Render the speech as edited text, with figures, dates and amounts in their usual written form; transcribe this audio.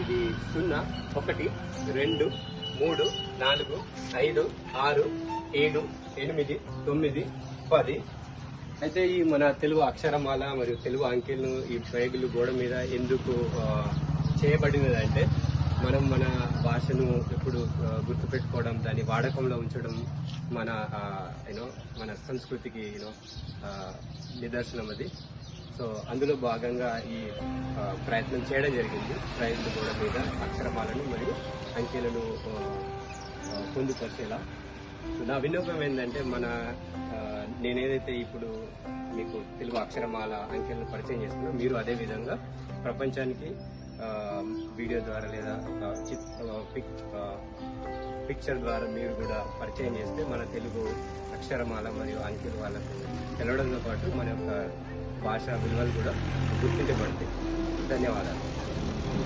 ఇది 0 1 2 3 4 5 6 7 8 9 10. అయితే ఈ మన తెలుగు అక్షరమాల మరియు తెలుగు అంకెలను ఈ ప్రయోగులు గోడ మీద ఎందుకు చేయబడినదంటే మనం మన భాషను ఎప్పుడు గుర్తుపెట్టుకోవడం, దాన్ని వాడకంలో ఉంచడం మన మన సంస్కృతికి నిదర్శనం అది. సో అందులో భాగంగా ఈ ప్రయత్నం చేయడం జరిగింది. ప్రయత్నం గోడ మీద అక్షరమాలను మరియు అంకెలను పొందుపరిచేలా. నా విన్నపం ఏంటంటే నేనేదైతే ఇప్పుడు మీకు తెలుగు అక్షరమాల అంకెలను పరిచయం చేస్తున్నా, మీరు అదే విధంగా ప్రపంచానికి వీడియో ద్వారా లేదా పిక్చర్ ద్వారా మీరు కూడా పరిచయం చేస్తే మన తెలుగు అక్షరమాల మరియు అంకెలు వాళ్ళకు తెలవడంతో పాటు మన యొక్క భాషా విలువలు కూడా గుర్తించబడతాయి. ధన్యవాదాలు.